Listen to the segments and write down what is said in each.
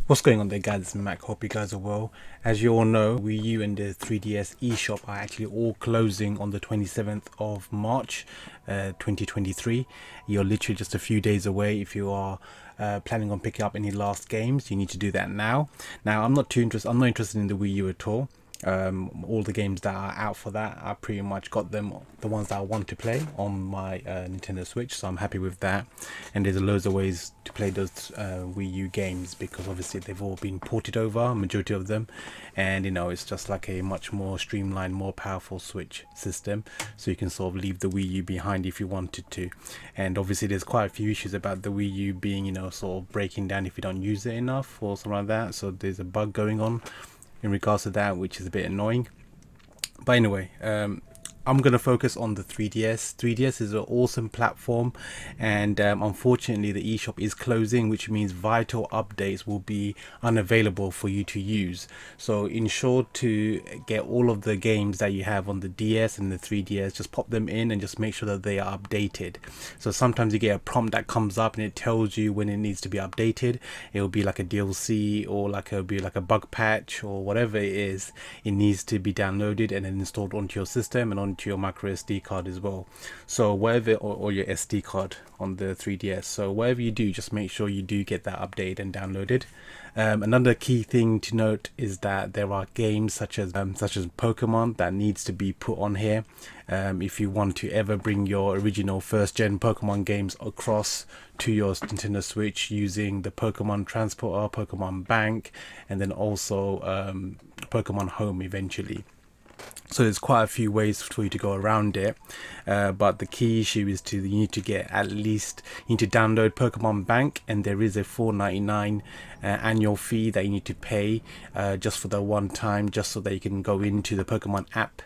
What's going on there, guys? It's Mac. Hope you guys are well. As you all know, Wii U and the 3DS eShop are actually all closing on the 27th of March 2023. You're literally just a few days away. If you are planning on picking up any last games, you need to do that now. I'm not interested in the Wii U at all. All the games that are out for that, I pretty much got them, the ones that I want to play on my Nintendo Switch, so I'm happy with that. And there's loads of ways to play those Wii U games, because obviously they've all been ported over, majority of them, and it's just like a much more streamlined, more powerful Switch system, so you can sort of leave the Wii U behind if you wanted to. And obviously there's quite a few issues about the Wii U being sort of breaking down if you don't use it enough or something like that, so there's a bug going on in regards to that, which is a bit annoying. But anyway, I'm going to focus on the 3DS. 3DS is an awesome platform, and unfortunately the eShop is closing, which means vital updates will be unavailable for you to use. So ensure to get all of the games that you have on the DS and the 3DS, just pop them in and just make sure that they are updated. So sometimes you get a prompt that comes up and it tells you when it needs to be updated. It will be like a DLC, or it'll be like a bug patch, or whatever it is. It needs to be downloaded and then installed onto your system and onto your micro SD card as well. So whatever, or your SD card on the 3DS. So whatever you do, just make sure you do get that updated and downloaded. Another key thing to note is that there are games such as Pokemon that needs to be put on here. If you want to ever bring your original first gen Pokemon games across to your Nintendo Switch using the Pokemon Transporter, Pokemon Bank, and then also Pokemon Home eventually. So there's quite a few ways for you to go around it, but the key issue is you need to download Pokemon Bank, and there is a $4.99 annual fee that you need to pay just for the one time, just so that you can go into the Pokemon app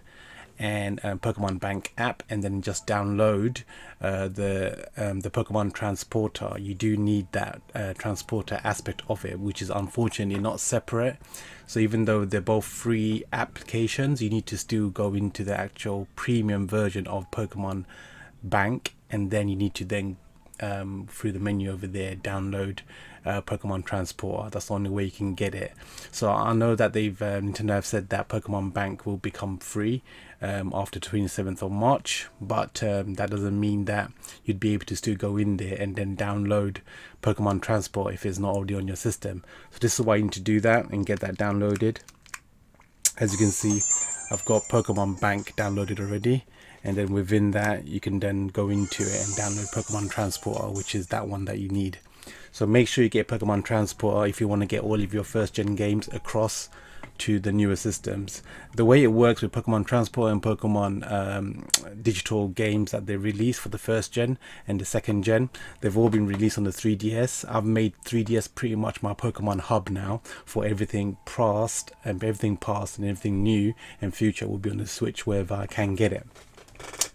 and Pokemon Bank app, and then just download the Pokemon Transporter. You do need that transporter aspect of it, which is unfortunately not separate. So even though they're both free applications, you need to still go into the actual premium version of Pokemon Bank, and then you need to through the menu over there download Pokemon Transporter. That's the only way you can get it. So I know that Nintendo have said that Pokemon Bank will become free after 27th of March, but that doesn't mean that you'd be able to still go in there and then download Pokemon Transport if it's not already on your system. So this is why you need to do that and get that downloaded. As you can see, I've got Pokemon Bank downloaded already, and then within that you can then go into it and download Pokemon Transporter, which is that one that you need. So make sure you get Pokemon Transporter if you want to get all of your first gen games across to the newer systems. The way it works with Pokemon Transporter and Pokemon digital games that they release for the first gen and the second gen, they've all been released on the 3DS. I've made 3DS pretty much my Pokemon hub now for everything past, and everything new and future will be on the Switch wherever I can get it.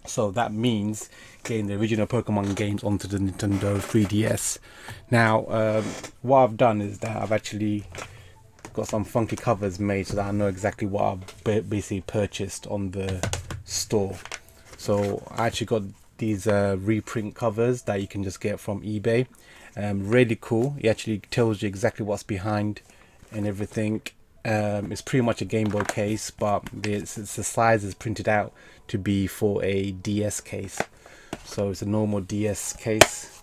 So that means getting the original Pokemon games onto the Nintendo 3DS. Now, what I've done is that I've actually got some funky covers made so that I know exactly what I've basically purchased on the store. So I actually got these reprint covers that you can just get from eBay. Really cool. It actually tells you exactly what's behind and everything. It's pretty much a Game Boy case, but the size is printed out to be for a DS case. So it's a normal DS case,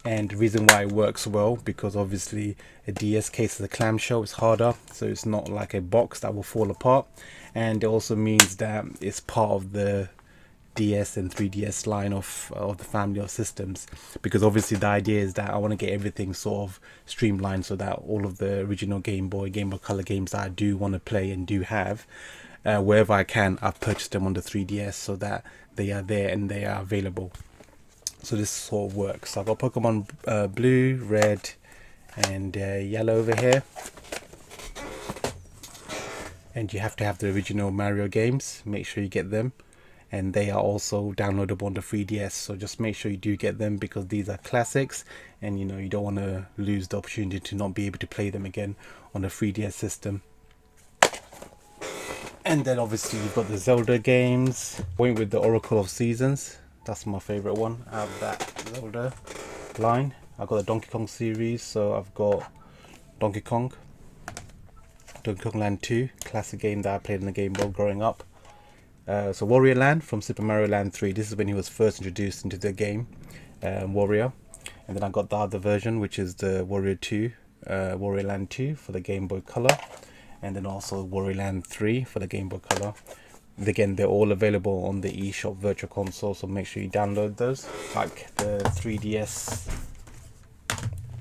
and the reason why it works well, because obviously a DS case is a clamshell, it's harder, so it's not like a box that will fall apart, and it also means that it's part of the DS and 3DS line of the family of systems, because obviously the idea is that I want to get everything sort of streamlined so that all of the original Game Boy Color games that I do want to play and do have, wherever I can, I've purchased them on the 3DS so that they are there and they are available. So this sort of works. So I've got Pokemon blue, red, and yellow over here. And you have to have the original Mario games. Make sure you get them. And they are also downloadable on the 3DS. So just make sure you do get them, because these are classics. And you don't want to lose the opportunity to not be able to play them again on the 3DS system. And then obviously you've got the Zelda games. Went with the Oracle of Seasons. That's my favorite one out of that Zelda line. I've got the Donkey Kong series, so I've got Donkey Kong, Donkey Kong Land 2, classic game that I played in the Game Boy growing up. So Warrior Land from Super Mario Land 3. This is when he was first introduced into the game, Warrior. And then I got the other version, which is the Warrior 2, Warrior Land 2 for the Game Boy Color. And then also Warrior Land 3 for the Game Boy Color. And again, they're all available on the eShop Virtual Console, so make sure you download those. Like the 3DS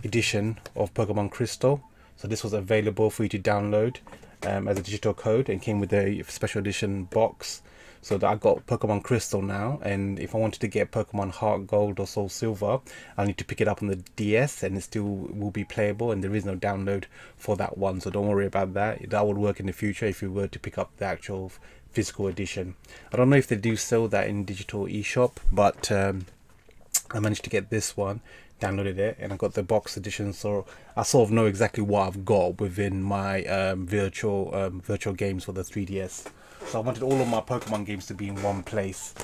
edition of Pokemon Crystal. So this was available for you to download as a digital code, and came with a special edition box. So that I got Pokemon Crystal now, and if I wanted to get Pokemon Heart Gold or Soul Silver, I need to pick it up on the DS, and it still will be playable, and there is no download for that one, so don't worry about that. That would work in the future if you were to pick up the actual physical edition. I don't know if they do sell that in digital eShop, but I managed to get this one, downloaded it, and I got the box edition, so I sort of know exactly what I've got within my virtual games for the 3DS. So I wanted all of my Pokemon games to be in one place.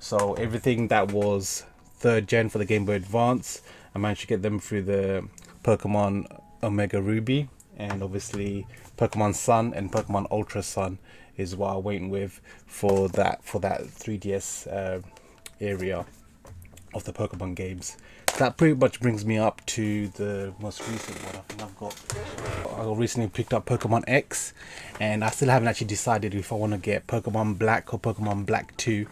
So everything that was 3rd gen for the Game Boy Advance, I managed to get them through the Pokemon Omega Ruby, and obviously Pokemon Sun and Pokemon Ultra Sun is what I'm waiting with for that 3DS area of the Pokemon games. That pretty much brings me up to the most recent one. I think I recently picked up Pokemon X, and I still haven't actually decided if I want to get Pokemon Black or Pokemon Black 2.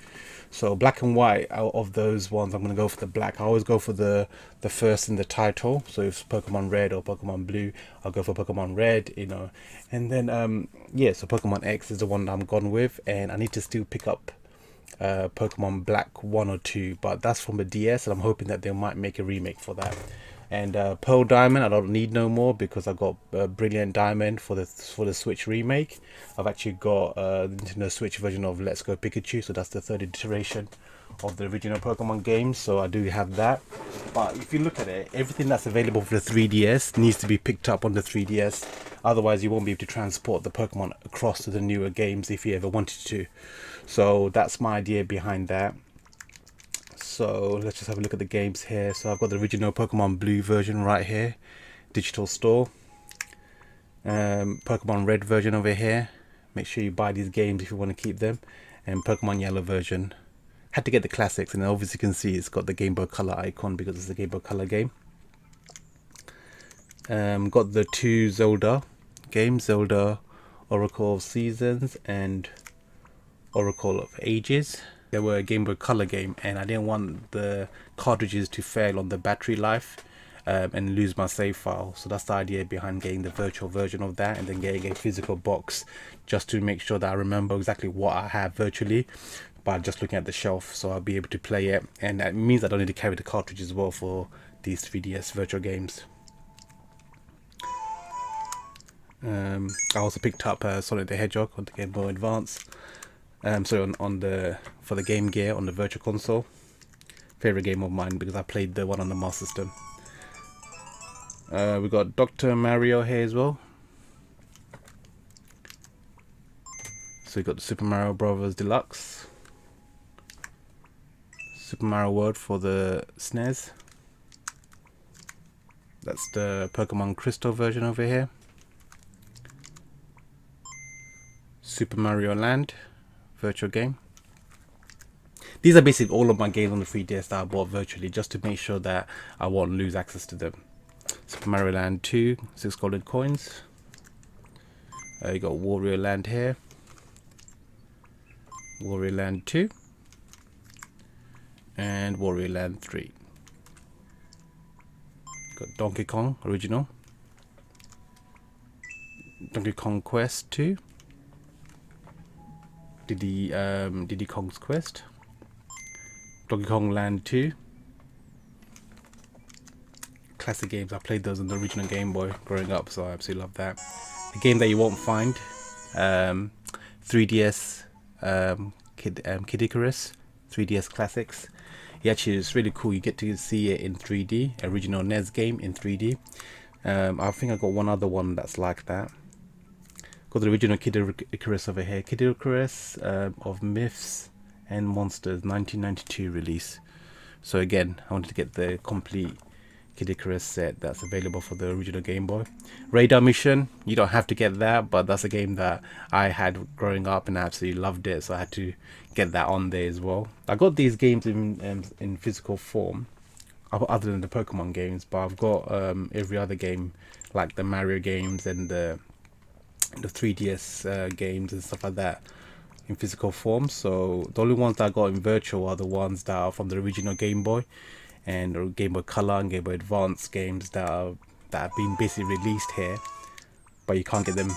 So Black and White, out of those ones, I'm going to go for the Black. I always go for the first in the title. So if Pokemon Red or Pokemon Blue, I'll go for Pokemon Red, you know. And then yeah, so Pokemon X is the one that I'm gone with, and I need to still pick up Pokemon Black 1 or 2, but that's from the DS, and I'm hoping that they might make a remake for that. And Pearl Diamond, I don't need no more because I got Brilliant Diamond for the Switch remake. I've actually got the Nintendo Switch version of Let's Go Pikachu, so that's the 3rd iteration of the original Pokemon game, so I do have that. But if you look at it, everything that's available for the 3DS needs to be picked up on the 3DS, otherwise you won't be able to transport the Pokemon across to the newer games if you ever wanted to. So that's my idea behind that. So let's just have a look at the games here. So I've got the original Pokemon Blue version right here, digital store. Pokemon Red version over here. Make sure you buy these games if you want to keep them. And Pokemon Yellow version. Had to get the classics, and obviously you can see it's got the Game Boy Color icon because it's a Game Boy Color game. Got the 2 Zelda games, Zelda Oracle of Seasons and Oracle of Ages. They were a Game Boy Color game, and I didn't want the cartridges to fail on the battery life and lose my save file. So that's the idea behind getting the virtual version of that, and then getting a physical box just to make sure that I remember exactly what I have virtually by just looking at the shelf, so I'll be able to play it. And that means I don't need to carry the cartridge as well for these 3DS virtual games. I also picked up Sonic the Hedgehog on the Game Boy Advance. So for the Game Gear on the Virtual Console. Favorite game of mine because I played the one on the Master System. We got Dr. Mario here as well. So we got the Super Mario Bros. Deluxe, Super Mario World for the SNES. That's the Pokemon Crystal version over here. Super Mario Land virtual game. These are basically all of my games on the 3DS that I bought virtually, just to make sure that I won't lose access to them. Super Mario Land 2, 6 golden coins. You got Warrior Land here. Warrior Land 2. And Warrior Land 3. Got Donkey Kong original. Donkey Kong Quest 2. Diddy Kong's Quest. Donkey Kong Land 2. Classic games. I played those on the original Game Boy growing up, so I absolutely love that. A game that you won't find, 3DS Kid Icarus, 3DS Classics. It's really cool. You get to see it in 3D, original NES game in 3D. I think I got one other one that's like that. Got the original Kid Icarus over here. Kid Icarus of Myths and Monsters, 1992 release. So again, I wanted to get the complete Kid Icarus set that's available for the original Game Boy. Radar Mission, you don't have to get that, but that's a game that I had growing up and I absolutely loved it, so I had to get that on there as well. I got these games in physical form, other than the Pokemon games, but I've got every other game, like the Mario games and the 3DS games and stuff like that, in physical form. So the only ones that I got in virtual are the ones that are from the original Game Boy and Game Boy Color and Game Boy Advance games that have been basically released here, but you can't get them.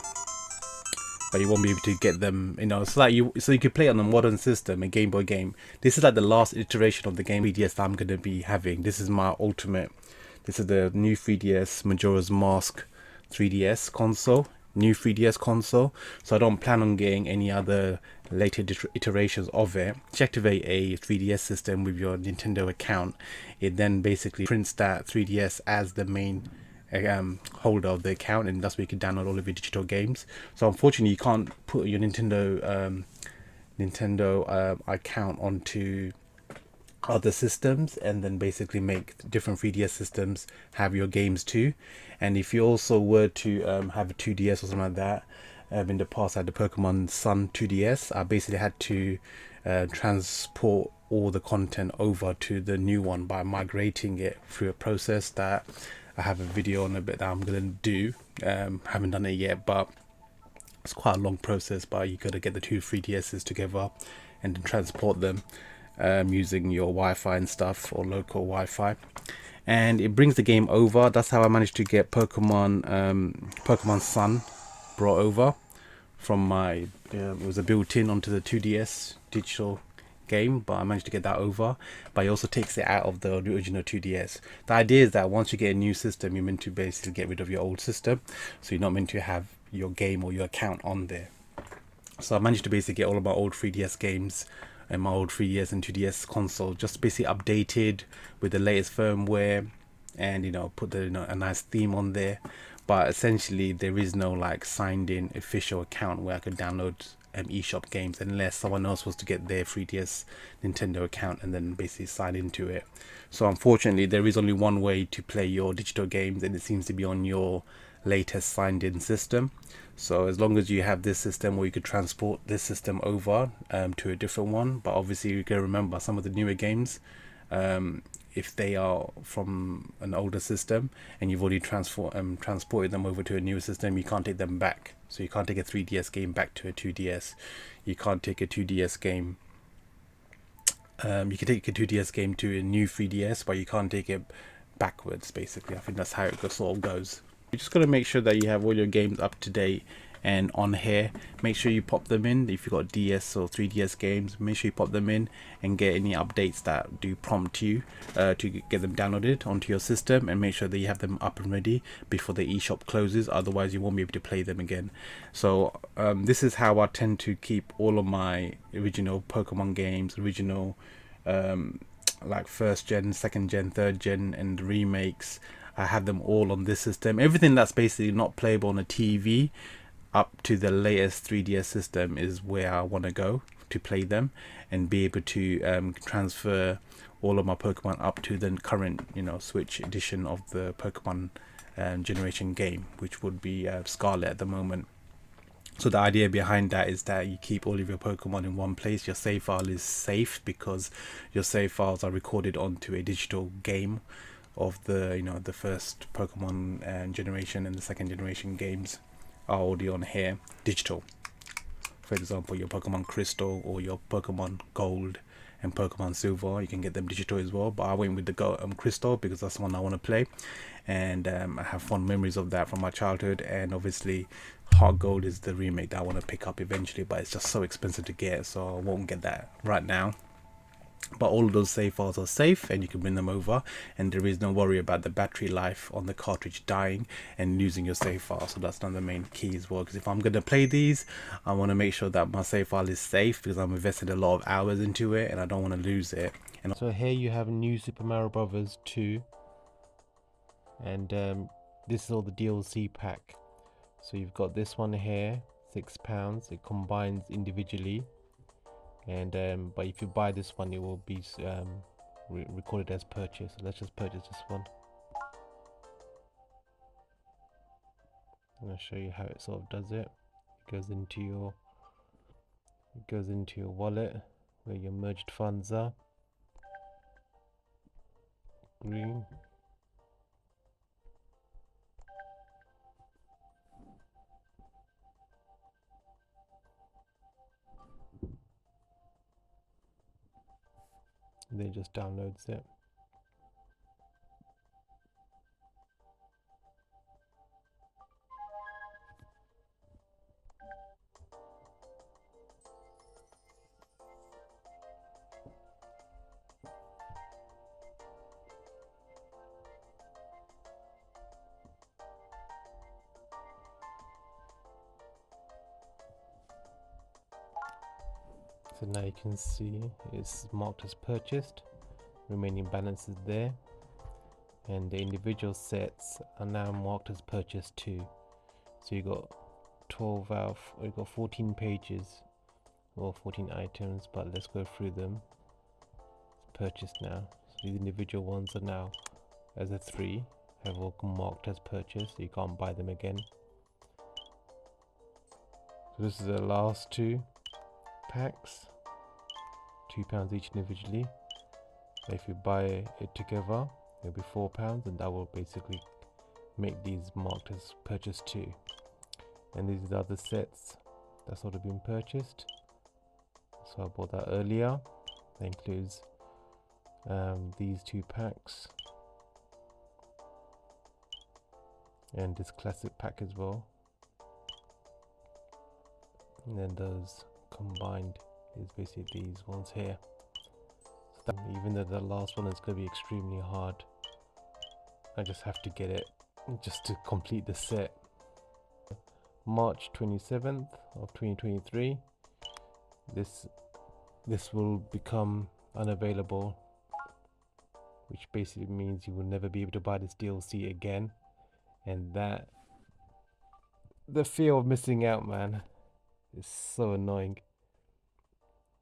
But you won't be able to get them, you know. So you could play it on a modern system, a Game Boy game. This is like the last iteration of the Game 3DS that I'm gonna be having. This is my ultimate. This is the new 3DS Majora's Mask 3DS console. New 3DS console. So I don't plan on getting any other later iterations of it. To activate a 3DS system with your Nintendo account, it then basically prints that 3DS as the main holder of the account, and that's where you can download all of your digital games. So unfortunately you can't put your Nintendo account onto other systems and then basically make different 3DS systems have your games too. And if you also were to have a 2DS or something like that, in the past I had the Pokemon Sun 2DS. I basically had to transport all the content over to the new one by migrating it through a process that I have a video on a bit that I'm gonna do. Haven't done it yet, but it's quite a long process. But you gotta get the two 3DSs together and then transport them using your Wi-Fi and stuff, or local Wi-Fi, and it brings the game over. That's how I managed to get Pokemon Sun brought over from my it was a built-in onto the 2DS digital game, but I managed to get that over. But it also takes it out of the original 2DS. The idea is that once you get a new system, you're meant to basically get rid of your old system, so you're not meant to have your game or your account on there. So I managed to basically get all of my old 3DS games and my old 3DS and 2DS console just basically updated with the latest firmware, and put a nice theme on there. But essentially there is no like signed in official account where I could download eShop games unless someone else was to get their 3DS Nintendo account and then basically sign into it. So unfortunately there is only one way to play your digital games, and it seems to be on your latest signed in system. So as long as you have this system, or you could transport this system over to a different one. But obviously you can remember some of the newer games, if they are from an older system and you've already transported them over to a newer system, you can't take them back. So you can't take a 3DS game back to a 2DS. You can't take a 2DS game. You can take a 2DS game to a new 3DS, but you can't take it backwards. Basically, I think that's how it sort of goes. You just got to make sure that you have all your games up to date and on here. Make sure you pop them in. If you've got DS or 3DS games, make sure you pop them in and get any updates that do prompt you to get them downloaded onto your system, and make sure that you have them up and ready before the eShop closes. Otherwise you won't be able to play them again. So this is how I tend to keep all of my original Pokemon games, original like first gen, second gen, third gen, and remakes. I have them all on this system. Everything that's basically not playable on a TV up to the latest 3DS system is where I want to go to play them and be able to transfer all of my Pokemon up to the current Switch edition of the Pokemon generation game, which would be Scarlet at the moment. So the idea behind that is that you keep all of your Pokemon in one place. Your save file is safe because your save files are recorded onto a digital game of the the first Pokemon generation, and the second generation games are already on here digital. For example, your Pokemon Crystal or your Pokemon Gold and Pokemon Silver, you can get them digital as well. But I went with the Crystal because that's the one I want to play, and I have fond memories of that from my childhood. And obviously Heart Gold is the remake that I want to pick up eventually, but it's just so expensive to get, so I won't get that right now. But all of those save files are safe and you can bring them over, and there is no worry about the battery life on the cartridge dying and losing your save file. So that's not the main key as well, because if I'm going to play these, I want to make sure that my save file is safe, because I'm invested a lot of hours into it and I don't want to lose it. And so here you have New Super Mario Brothers 2, and this is all the DLC pack. So you've got this one here, £6. It combines individually, and but if you buy this one, it will be recorded as purchase. So let's just purchase this one. I'm going to show you how it sort of does it. It goes into your wallet where your merged funds are. Green. And then it just downloads it. So now you can see it's marked as purchased, remaining balance is there, and the individual sets are now marked as purchased too. So you got 14 pages or 14 items, but let's go through them. It's purchased now. So these individual ones are now as a 3 have all marked as purchased, so you can't buy them again. So this is the last 2 packs, £2 each individually. So if you buy it together, it'll be £4, and that will basically make these marked as purchased too. And these are the other sets that's already been purchased. So I bought that earlier. That includes these 2 packs and this classic pack as well. And then those combined is basically these ones here. So that, even though the last one is going to be extremely hard, I just have to get it just to complete the set. March 27th of 2023, this will become unavailable, which basically means you will never be able to buy this DLC again. And that, the fear of missing out, man, is so annoying.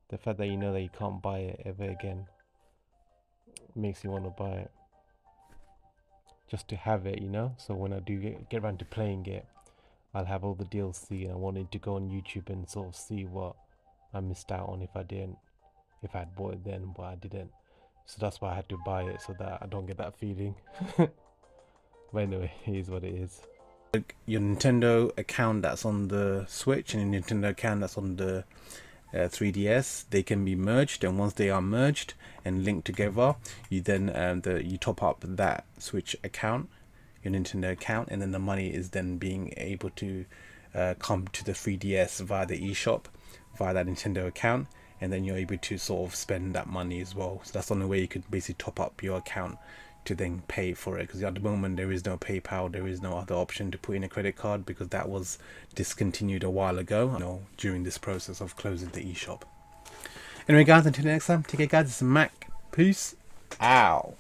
The fact that you know that you can't buy it ever again makes you want to buy it just to have it, you know. So when I do get around to playing it, I'll have all the DLC, and I wanted to go on YouTube and sort of see what I missed out on if I had bought it then, but I didn't. So that's why I had to buy it, so that I don't get that feeling. But anyway, it is what it is. Your Nintendo account that's on the Switch and your Nintendo account that's on the 3DS, they can be merged, and once they are merged and linked together, you then you top up that Switch account, your Nintendo account, and then the money is then being able to come to the 3DS via the eShop, via that Nintendo account, and then you're able to sort of spend that money as well. So that's the only way you could basically top up your account to then pay for it, because at the moment there is no PayPal, there is no other option to put in a credit card, because that was discontinued a while ago, you know, during this process of closing the eShop. Anyway guys, until next time, take care guys, it's Mac, peace out.